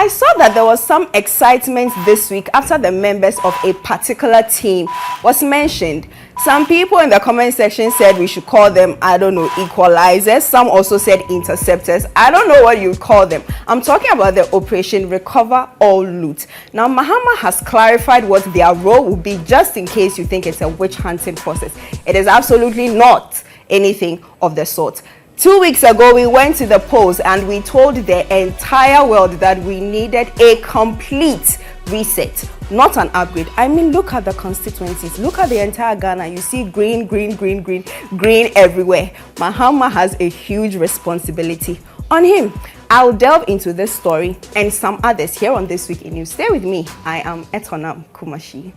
I saw that there was some excitement this week after the members of a particular team was mentioned. Some people in the comment section said we should call them, I don't know, equalizers. Some also said interceptors. I don't know what you call them. I'm talking about the Operation Recover or Loot. Now, Mahama has clarified what their role will be, just in case you think it's a witch hunting process. It is absolutely not anything of the sort. 2 weeks ago, we went to the polls and we told the entire world that we needed a complete reset, not an upgrade. I mean, look at the constituencies. Look at the entire Ghana. You see green, green, green, green, green everywhere. Mahama has a huge responsibility on him. I'll delve into this story and some others here on This Week in News. Stay with me. I am Etornam Kumashie.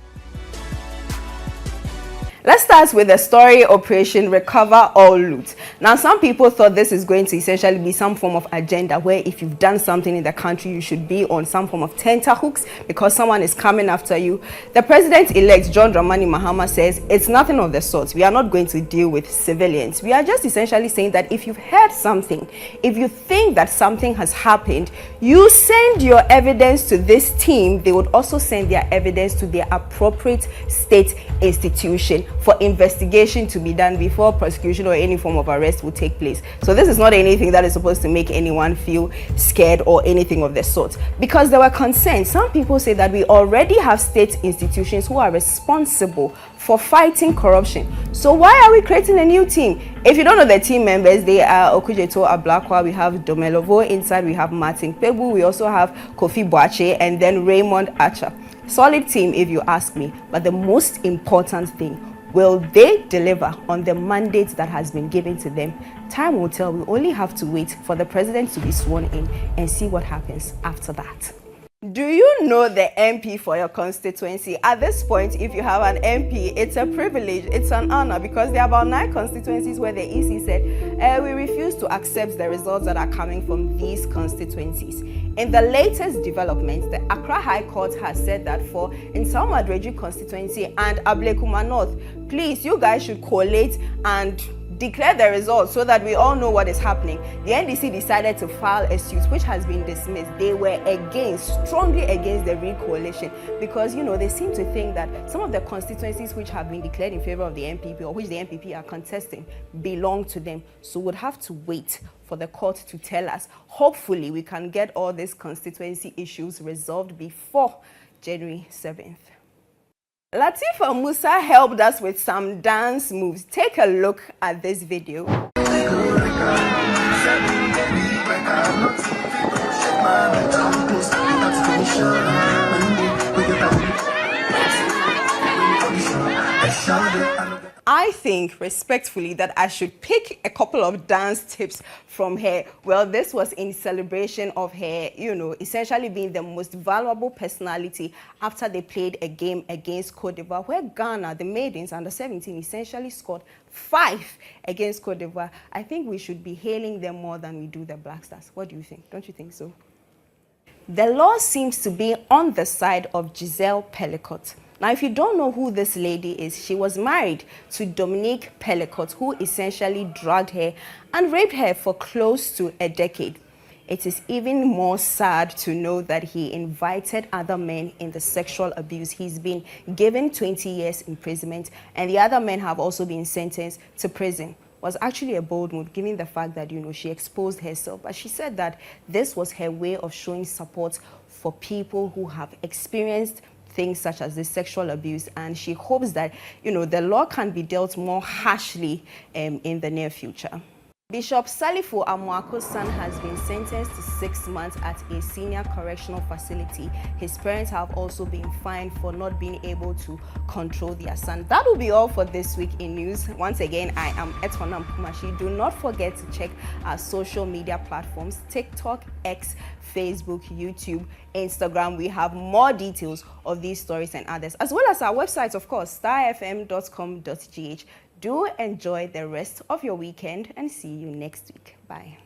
Let's start with the story Operation Recover or Loot. Now, some people thought this is going to essentially be some form of agenda where if you've done something in the country, you should be on some form of tenterhooks because someone is coming after you. The president-elect, John Dramani Mahama, says it's nothing of the sort. We are not going to deal with civilians. We are just essentially saying that if you've heard something, if you think that something has happened, you send your evidence to this team. They would also send their evidence to their appropriate state institution for investigation to be done before prosecution or any form of arrest will take place. So this is not anything that is supposed to make anyone feel scared or anything of the sort, because there were concerns. Some people say that we already have state institutions who are responsible for fighting corruption. So why are we creating a new team? If you don't know the team members, they are Okujeto Ablakwa, we have Domelovo inside, we have Martin Pebu, we also have Kofi Boache, and then Raymond Archer. Solid team if you ask me, but the most important thing, will they deliver on the mandate that has been given to them? Time will tell. We only have to wait for the president to be sworn in and see what happens after that. Do you know the MP for your constituency? At this point, if you have an MP, it's a privilege, it's an honor, because there are about 9 constituencies where the EC said, we refuse to accept the results that are coming from these constituencies. In the latest development, the Accra High Court has said that for Nsawam Adreju constituency and Ablekuma North, please, you guys should collate and declare the results so that we all know what is happening. The NDC decided to file a suit which has been dismissed. They were strongly against the re-coalition because, they seem to think that some of the constituencies which have been declared in favor of the MPP or which the MPP are contesting belong to them. So we'll have to wait for the court to tell us. Hopefully, we can get all these constituency issues resolved before January 7th. Latifa Musa helped us with some dance moves. Take a look at this video. I think, respectfully, that I should pick a couple of dance tips from her. Well, this was in celebration of her, essentially being the most valuable personality after they played a game against Cote d'Ivoire, where Ghana, the maidens under 17, essentially scored 5 against Cote d'Ivoire. I think we should be hailing them more than we do the Black Stars. What do you think? Don't you think so? The law seems to be on the side of Giselle Pellicot. Now, if you don't know who this lady is, she was married to Dominique Pellicot, who essentially drugged her and raped her for close to a decade. It is even more sad to know that he invited other men in the sexual abuse. He's been given 20 years imprisonment, and the other men have also been sentenced to prison. Was actually a bold move, given the fact that, she exposed herself. But she said that this was her way of showing support for people who have experienced things such as this sexual abuse, and she hopes that, the law can be dealt more harshly in the near future. Bishop Salifo Amoako's son has been sentenced to 6 months at a senior correctional facility. His parents have also been fined for not being able to control their son. That will be all for This Week in News. Once again, I am Etornam Kumashie. Do not forget to check our social media platforms: TikTok, X, Facebook, YouTube, Instagram. We have more details of these stories and others, as well as our website, of course, starfm.com.gh. Do enjoy the rest of your weekend and see you next week. Bye.